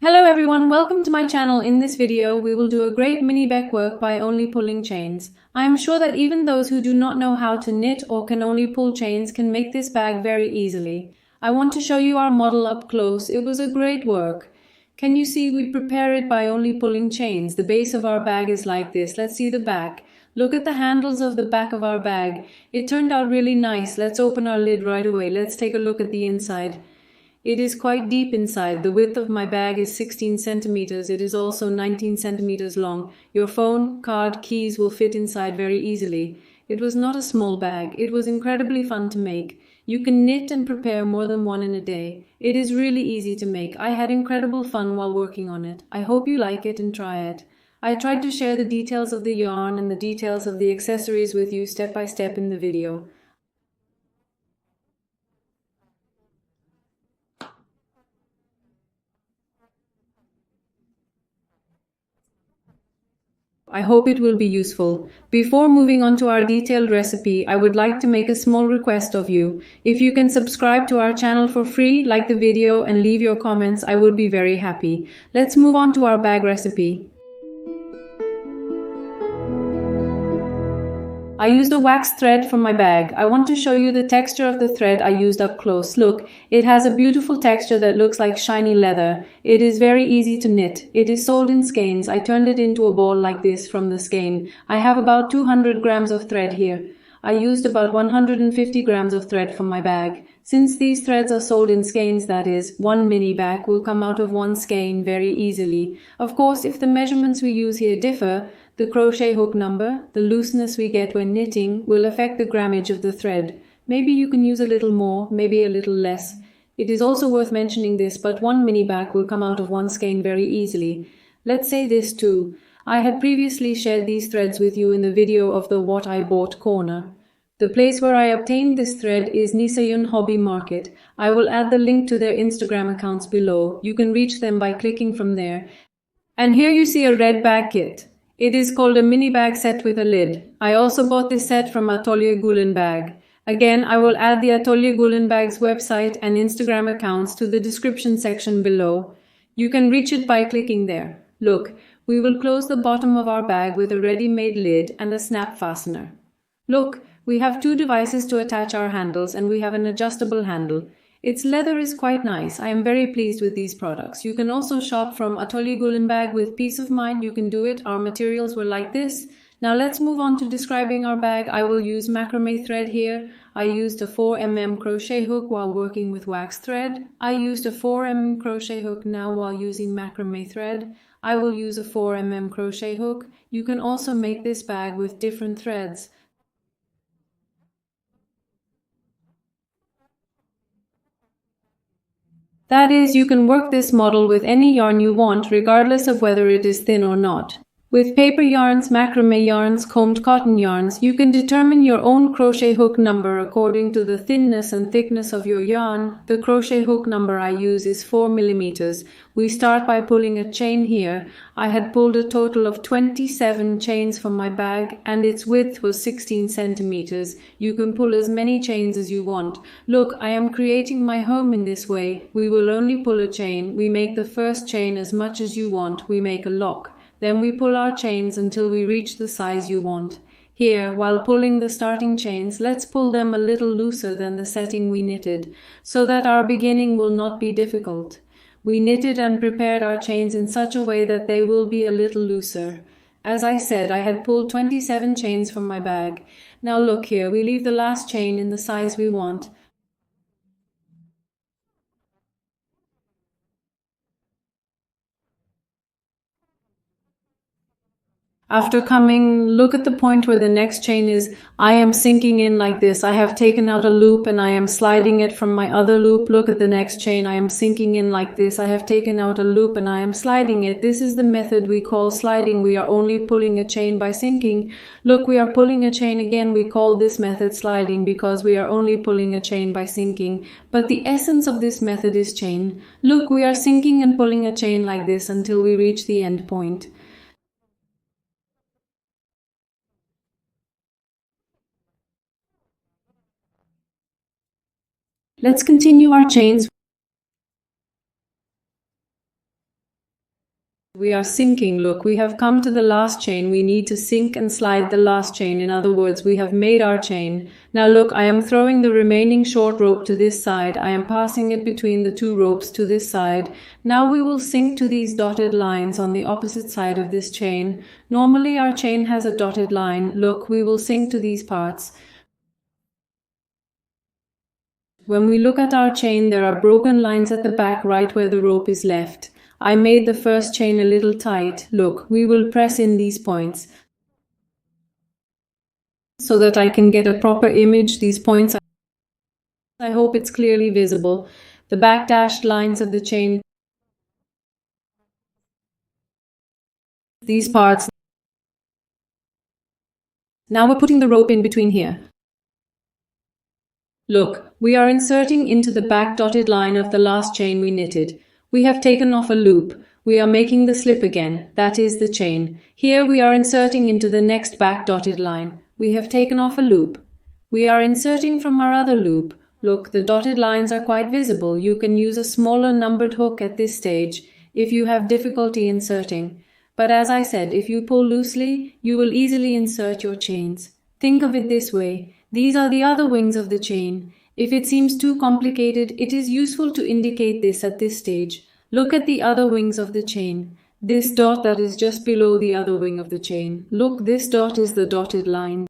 Hello everyone, welcome to my channel. In this video, we will do a great mini bag work by only pulling chains. I am sure that even those who do not know how to knit or can only pull chains can make this bag very easily. I want to show you our model up close. It was a great work. Can you see we prepare it by only pulling chains? The base of our bag is like this. Let's see the back. Look at the handles of the back of our bag. It turned out really nice. Let's open our lid right away. Let's take a look at the inside. It is quite deep inside. The width of my bag is 16 centimeters. It is also 19 centimeters long. Your phone, card, keys will fit inside very easily. It was not a small bag. It was incredibly fun to make. You can knit and prepare more than one in a day. It is really easy to make. I had incredible fun while working on it. I hope you like it and try it. I tried to share the details of the yarn and the details of the accessories with you step by step in the video. I hope it will be useful. Before moving on to our detailed recipe, I would like to make a small request of you. If you can subscribe to our channel for free, like the video and leave your comments, I would be very happy. Let's move on to our bag recipe. I used a wax thread for my bag. I want to show you the texture of the thread I used up close. Look, it has a beautiful texture that looks like shiny leather. It is very easy to knit. It is sold in skeins. I turned it into a ball like this from the skein. I have about 200 grams of thread here. I used about 150 grams of thread for my bag. Since these threads are sold in skeins, that is, one mini bag will come out of one skein very easily. Of course, if the measurements we use here differ, the crochet hook number, the looseness we get when knitting, will affect the grammage of the thread. Maybe you can use a little more, maybe a little less. It is also worth mentioning this, but one mini bag will come out of one skein very easily. Let's say this too. I had previously shared these threads with you in the video of the What I Bought corner. The place where I obtained this thread is Nisayun Hobby Market. I will add the link to their Instagram accounts below. You can reach them by clicking from there. And here you see a red bag kit. It is called a mini bag set with a lid. I also bought this set from Atelier Gulenbag. Again, I will add the Atelier Gulenbag's website and Instagram accounts to the description section below. You can reach it by clicking there. Look, we will close the bottom of our bag with a ready-made lid and a snap fastener. Look, we have two devices to attach our handles and we have an adjustable handle. Its leather is quite nice. I am very pleased with these products. You can also shop from Atelier Gulenbag with peace of mind. You can do it. Our materials were like this. Now let's move on to describing our bag. I will use macrame thread here. I used a 4mm crochet hook while working with wax thread. I used a 4mm crochet hook now while using macrame thread. I will use a 4mm crochet hook. You can also make this bag with different threads. That is, you can work this model with any yarn you want, regardless of whether it is thin or not. With paper yarns, macrame yarns, combed cotton yarns, you can determine your own crochet hook number according to the thinness and thickness of your yarn. The crochet hook number I use is 4 millimeters. We start by pulling a chain here. I had pulled a total of 27 chains from my bag and its width was 16 centimeters. You can pull as many chains as you want. Look, I am creating my home in this way. We will only pull a chain. We make the first chain as much as you want. We make a lock. Then we pull our chains until we reach the size you want. Here, while pulling the starting chains, let's pull them a little looser than the setting we knitted, so that our beginning will not be difficult. We knitted and prepared our chains in such a way that they will be a little looser. As I said, I had pulled 27 chains from my bag. Now look here, we leave the last chain in the size we want. After coming, look at the point where the next chain is. I am sinking in like this. I have taken out a loop and I am sliding it from my other loop. Look at the next chain. I am sinking in like this. I have taken out a loop and I am sliding it. This is the method we call sliding. We are only pulling a chain by sinking. Look, we are pulling a chain again. We call this method sliding because we are only pulling a chain by sinking. But the essence of this method is chain. Look, we are sinking and pulling a chain like this until we reach the end point. Let's continue our chains. We are sinking. Look, we have come to the last chain. We need to sink and slide the last chain. In other words, we have made our chain. Now look, I am throwing the remaining short rope to this side. I am passing it between the two ropes to this side. Now we will sink to these dotted lines on the opposite side of this chain. Normally our chain has a dotted line. Look, we will sink to these parts. When we look at our chain, there are broken lines at the back right where the rope is left. I made the first chain a little tight. Look, we will press in these points so that I can get a proper image. These points, I hope it's clearly visible. The back dashed lines of the chain, these parts. Now we're putting the rope in between here. Look, we are inserting into the back dotted line of the last chain we knitted. We have taken off a loop. We are making the slip again. That is the chain. Here we are inserting into the next back dotted line. We have taken off a loop. We are inserting from our other loop. Look, the dotted lines are quite visible. You can use a smaller numbered hook at this stage if you have difficulty inserting. But as I said, if you pull loosely, you will easily insert your chains. Think of it this way. These are the other wings of the chain. If it seems too complicated, it is useful to indicate this at this stage. Look at the other wings of the chain. This dot that is just below the other wing of the chain. Look, this dot is the dotted line.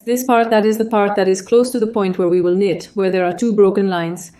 This part, that is the part that is close to the point where we will knit, where there are two broken lines.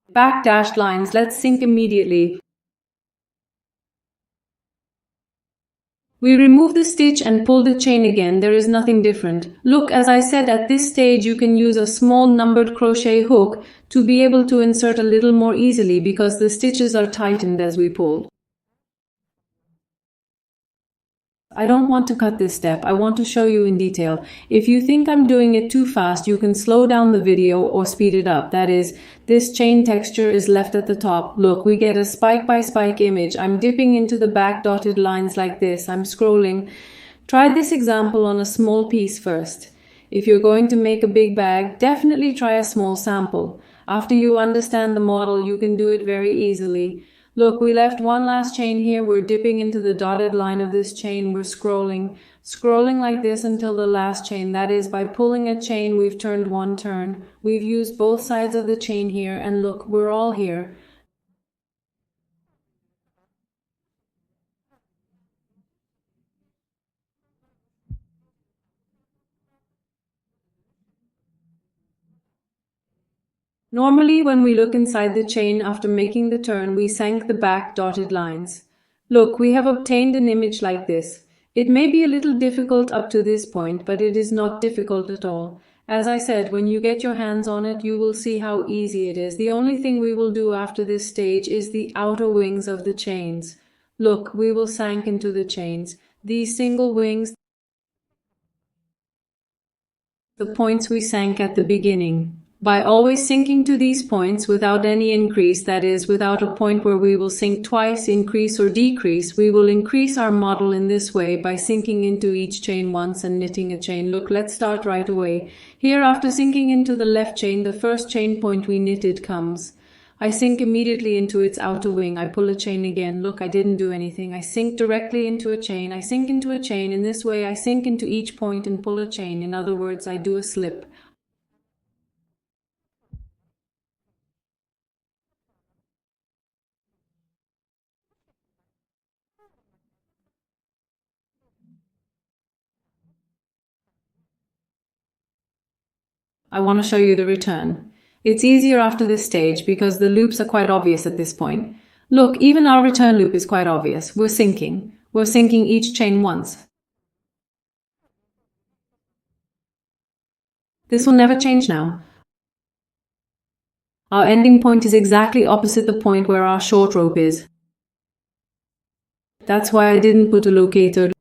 Back dashed lines, let's sink immediately. We remove the stitch and pull the chain again. There is nothing different. Look, as I said, at this stage you can use a small numbered crochet hook to be able to insert a little more easily because the stitches are tightened as we pull. I don't want to cut this step. I want to show you in detail. If you think I'm doing it too fast, you can slow down the video or speed it up. That is, this chain texture is left at the top. Look, we get a spike by spike image. I'm dipping into the back dotted lines like this. I'm scrolling. Try this example on a small piece first. If you're going to make a big bag, definitely try a small sample. After you understand the model, you can do it very easily. Look, we left one last chain here. We're dipping into the dotted line of this chain. We're scrolling like this until the last chain. That is, by pulling a chain, we've turned one turn. We've used both sides of the chain here, and look, we're all here. Normally, when we look inside the chain after making the turn, we sank the back dotted lines. Look, we have obtained an image like this. It may be a little difficult up to this point, but it is not difficult at all. As I said, when you get your hands on it, you will see how easy it is. The only thing we will do after this stage is the outer wings of the chains. Look, we will sank into the chains. These single wings, the points we sank at the beginning. By always sinking to these points without any increase, that is, without a point where we will sink twice, increase or decrease, we will increase our model in this way by sinking into each chain once and knitting a chain. Look, let's start right away. Here, after sinking into the left chain, the first chain point we knitted comes. I sink immediately into its outer wing. I pull a chain again. Look, I didn't do anything. I sink directly into a chain. I sink into a chain. In this way, I sink into each point and pull a chain. In other words, I do a slip. I want to show you the return. It's easier after this stage because the loops are quite obvious at this point. Look, even our return loop is quite obvious. We're sinking. We're sinking each chain once. This will never change now. Our ending point is exactly opposite the point where our short rope is. That's why I didn't put a locator.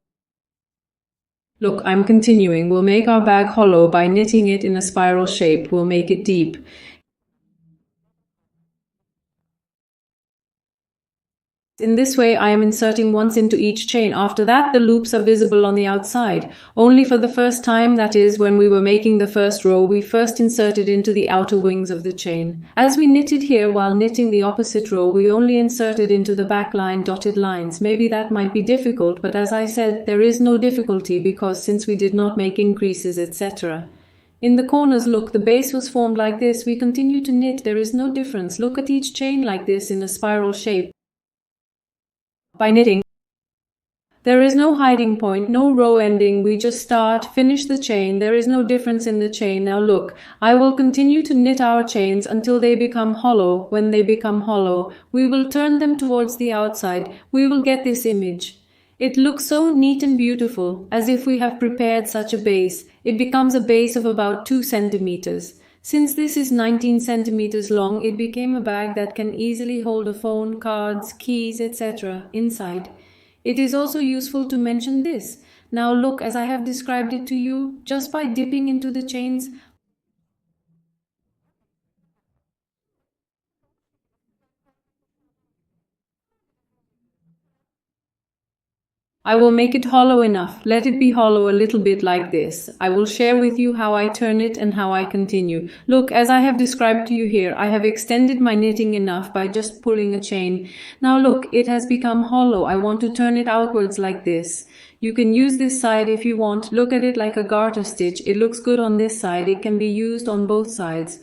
Look, I'm continuing. We'll make our bag hollow by knitting it in a spiral shape. We'll make it deep. In this way, I am inserting once into each chain. After that, the loops are visible on the outside. Only for the first time, that is, when we were making the first row, we first inserted into the outer wings of the chain. As we knitted here while knitting the opposite row, we only inserted into the back line dotted lines. Maybe that might be difficult, but as I said, there is no difficulty because since we did not make increases, etc. In the corners, look, the base was formed like this. We continue to knit. There is no difference. Look at each chain like this in a spiral shape. By knitting, there is no hiding point, no row ending. We just start, finish the chain. There is no difference in the chain. Now look, I will continue to knit our chains until they become hollow. When they become hollow, we will turn them towards the outside. We will get this image. It looks so neat and beautiful, as if we have prepared such a base. It becomes a base of about 2 centimeters. Since this is 19 centimeters long, it became a bag that can easily hold a phone, cards, keys, etc. inside. It is also useful to mention this. Now look, as I have described it to you, just by dipping into the chains, I will make it hollow enough. Let it be hollow a little bit like this. I will share with you how I turn it and how I continue. Look, as I have described to you here, I have extended my knitting enough by just pulling a chain. Now look, it has become hollow. I want to turn it outwards like this. You can use this side if you want. Look at it like a garter stitch. It looks good on this side. It can be used on both sides.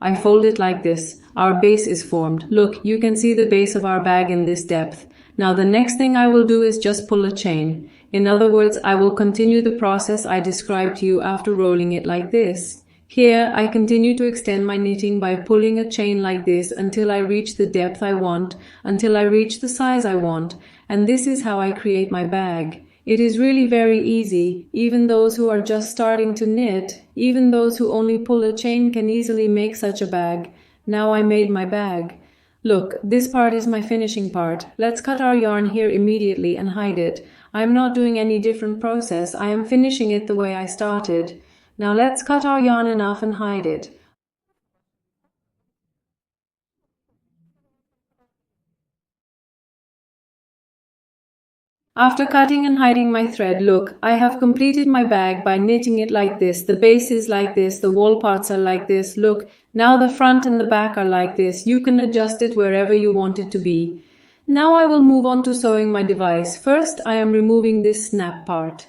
I fold it like this. Our base is formed. Look, you can see the base of our bag in this depth. Now the next thing I will do is just pull a chain. In other words, I will continue the process I described to you after rolling it like this. Here, I continue to extend my knitting by pulling a chain like this until I reach the depth I want, until I reach the size I want, and this is how I create my bag. It is really very easy. Even those who are just starting to knit, even those who only pull a chain can easily make such a bag. Now I made my bag. Look, this part is my finishing part. Let's cut our yarn here immediately and hide it. I am not doing any different process. I am finishing it the way I started. Now let's cut our yarn enough and hide it. After cutting and hiding my thread, look, I have completed my bag by knitting it like this. The base is like this, the wall parts are like this. Look, now the front and the back are like this. You can adjust it wherever you want it to be. Now I will move on to sewing my device. First, I am removing this snap part.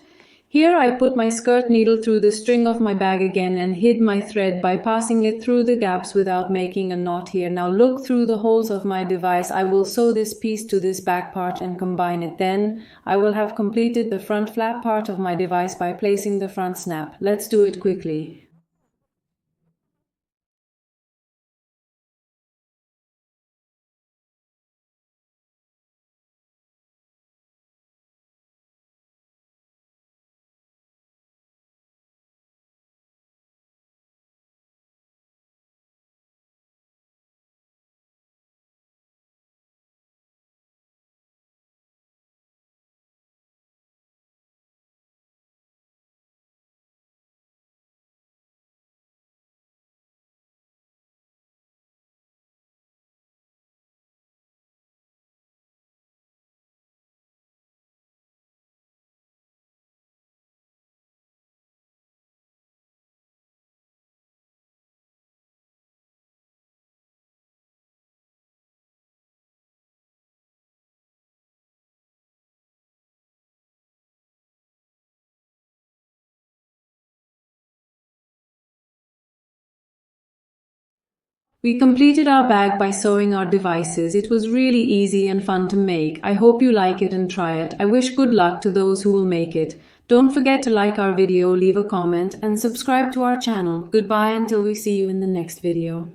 Here I put my skirt needle through the string of my bag again and hid my thread by passing it through the gaps without making a knot here. Now look through the holes of my device. I will sew this piece to this back part and combine it. Then I will have completed the front flap part of my device by placing the front snap. Let's do it quickly. We completed our bag by sewing our devices. It was really easy and fun to make. I hope you like it and try it. I wish good luck to those who will make it. Don't forget to like our video, leave a comment, and subscribe to our channel. Goodbye until we see you in the next video.